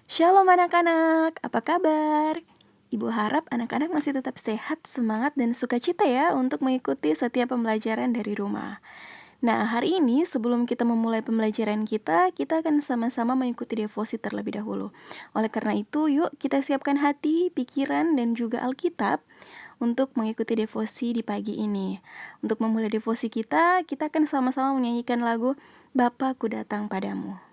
Shalom anak-anak, apa kabar? Ibu harap anak-anak masih tetap sehat, semangat, dan sukacita ya untuk mengikuti setiap pembelajaran dari rumah. Nah, hari ini sebelum kita memulai pembelajaran kita akan sama-sama mengikuti devosi terlebih dahulu. Oleh karena itu, yuk kita siapkan hati, pikiran, dan juga Alkitab untuk mengikuti devosi di pagi ini. Untuk memulai devosi kita akan sama-sama menyanyikan lagu Bapa-Ku Datang Padamu.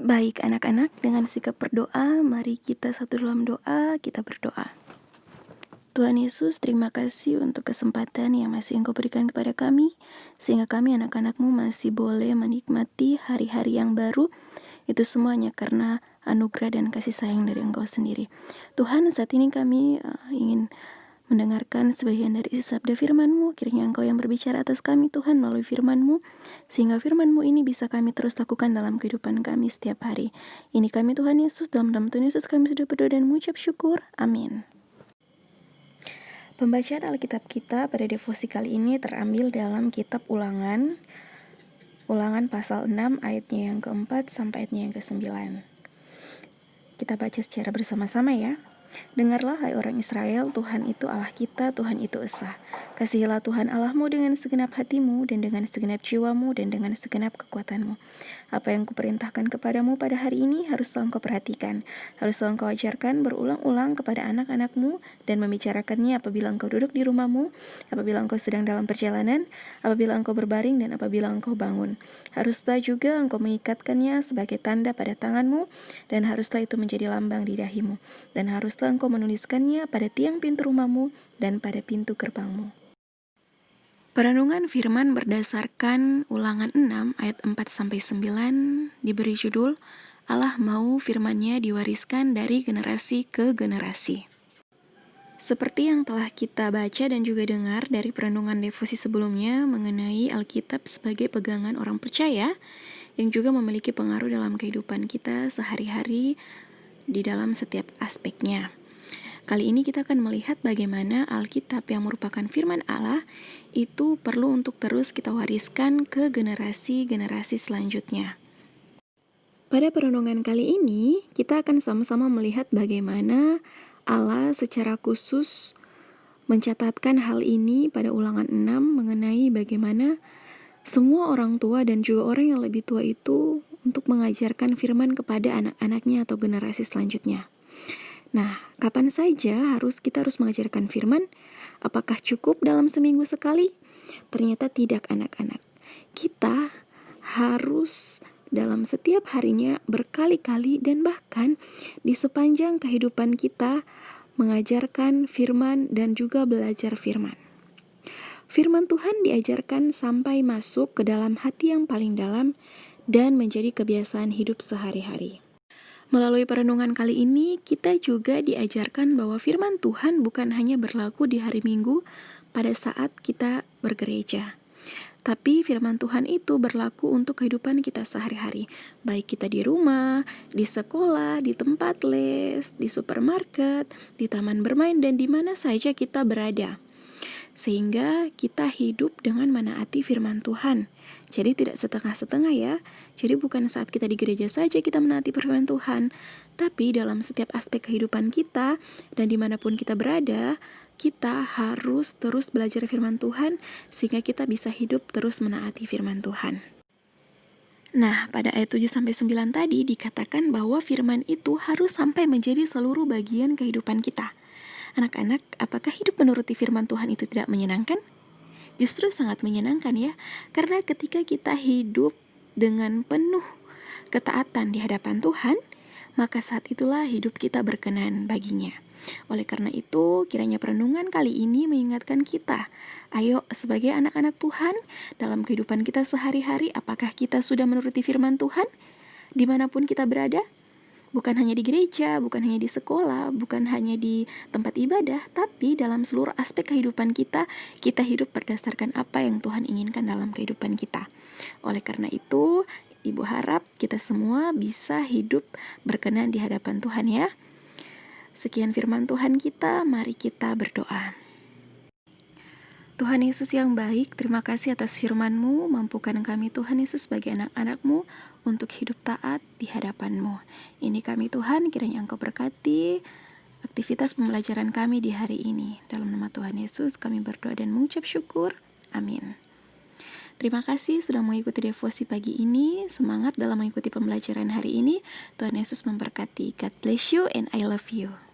Baik anak-anak, dengan sikap berdoa, mari kita satu dalam doa, kita berdoa. Tuhan Yesus, terima kasih untuk kesempatan yang masih Engkau berikan kepada kami, sehingga kami anak-anak-Mu masih boleh menikmati hari-hari yang baru. Itu semuanya karena anugerah dan kasih sayang dari Engkau sendiri. Tuhan, saat ini kami ingin mendengarkan sebagian dari isi sabda firman-Mu. Kiranya Engkau yang berbicara atas kami Tuhan melalui firman-Mu, sehingga firman-Mu ini bisa kami terus lakukan dalam kehidupan kami setiap hari. Ini kami Tuhan Yesus, dalam nama Tuhan Yesus kami sudah berdoa dan mengucap syukur. Amin. Pembacaan Alkitab kita pada devosi kali ini terambil dalam kitab Ulangan pasal 6 ayatnya yang keempat sampai ayatnya yang ke-9. Kita baca secara bersama-sama ya. Dengarlah hai orang Israel, Tuhan itu Allah kita, Tuhan itu esa. Kasihilah Tuhan Allahmu dengan segenap hatimu, dan dengan segenap jiwamu, dan dengan segenap kekuatanmu. Apa yang kuperintahkan kepadamu pada hari ini haruslah engkau perhatikan. Haruslah engkau ajarkan berulang-ulang kepada anak-anakmu, dan membicarakannya apabila engkau duduk di rumahmu, apabila engkau sedang dalam perjalanan, apabila engkau berbaring, dan apabila engkau bangun. Haruslah juga engkau mengikatkannya sebagai tanda pada tanganmu, dan haruslah itu menjadi lambang di dahimu. Dan haruslah engkau menuliskannya pada tiang pintu rumahmu dan pada pintu gerbangmu. Perenungan firman berdasarkan Ulangan 6 ayat 4-9 diberi judul Allah mau firman-Nya diwariskan dari generasi ke generasi. Seperti yang telah kita baca dan juga dengar dari perenungan devosi sebelumnya mengenai Alkitab sebagai pegangan orang percaya yang juga memiliki pengaruh dalam kehidupan kita sehari-hari di dalam setiap aspeknya. Kali ini kita akan melihat bagaimana Alkitab yang merupakan firman Allah itu perlu untuk terus kita wariskan ke generasi-generasi selanjutnya. Pada perenungan kali ini, kita akan sama-sama melihat bagaimana Allah secara khusus mencatatkan hal ini pada Ulangan 6 mengenai bagaimana semua orang tua dan juga orang yang lebih tua itu untuk mengajarkan firman kepada anak-anaknya atau generasi selanjutnya. Nah, kapan saja kita harus mengajarkan firman? Apakah cukup dalam seminggu sekali? Ternyata tidak anak-anak. Kita harus dalam setiap harinya berkali-kali dan bahkan di sepanjang kehidupan kita mengajarkan firman, dan juga belajar firman. Firman Tuhan diajarkan sampai masuk ke dalam hati yang paling dalam dan menjadi kebiasaan hidup sehari-hari. Melalui perenungan kali ini, kita juga diajarkan bahwa firman Tuhan bukan hanya berlaku di hari Minggu pada saat kita bergereja, tapi firman Tuhan itu berlaku untuk kehidupan kita sehari-hari, baik kita di rumah, di sekolah, di tempat les, di supermarket, di taman bermain, dan di mana saja kita berada. Sehingga kita hidup dengan menaati firman Tuhan. Jadi tidak setengah-setengah ya. Jadi bukan saat kita di gereja saja kita menaati firman Tuhan, tapi dalam setiap aspek kehidupan kita dan dimanapun kita berada, kita harus terus belajar firman Tuhan sehingga kita bisa hidup terus menaati firman Tuhan. Nah, pada ayat 7-9 tadi dikatakan bahwa firman itu harus sampai menjadi seluruh bagian kehidupan kita. Anak-anak, apakah hidup menuruti firman Tuhan itu tidak menyenangkan? Justru sangat menyenangkan ya, karena ketika kita hidup dengan penuh ketaatan di hadapan Tuhan, maka saat itulah hidup kita berkenan baginya. Oleh karena itu, kiranya perenungan kali ini mengingatkan kita, ayo sebagai anak-anak Tuhan, dalam kehidupan kita sehari-hari, apakah kita sudah menuruti firman Tuhan dimanapun kita berada? Bukan hanya di gereja, bukan hanya di sekolah, bukan hanya di tempat ibadah, tapi dalam seluruh aspek kehidupan kita, kita hidup berdasarkan apa yang Tuhan inginkan dalam kehidupan kita. Oleh karena itu, Ibu harap kita semua bisa hidup berkenan di hadapan Tuhan ya. Sekian firman Tuhan kita, mari kita berdoa. Tuhan Yesus yang baik, terima kasih atas firman-Mu, mampukan kami Tuhan Yesus sebagai anak-anak-Mu untuk hidup taat di hadapan-Mu. Ini kami Tuhan, kiranya Engkau berkati aktivitas pembelajaran kami di hari ini. Dalam nama Tuhan Yesus kami berdoa dan mengucap syukur. Amin. Terima kasih sudah mengikuti devosi pagi ini. Semangat dalam mengikuti pembelajaran hari ini. Tuhan Yesus memberkati. God bless you and I love you.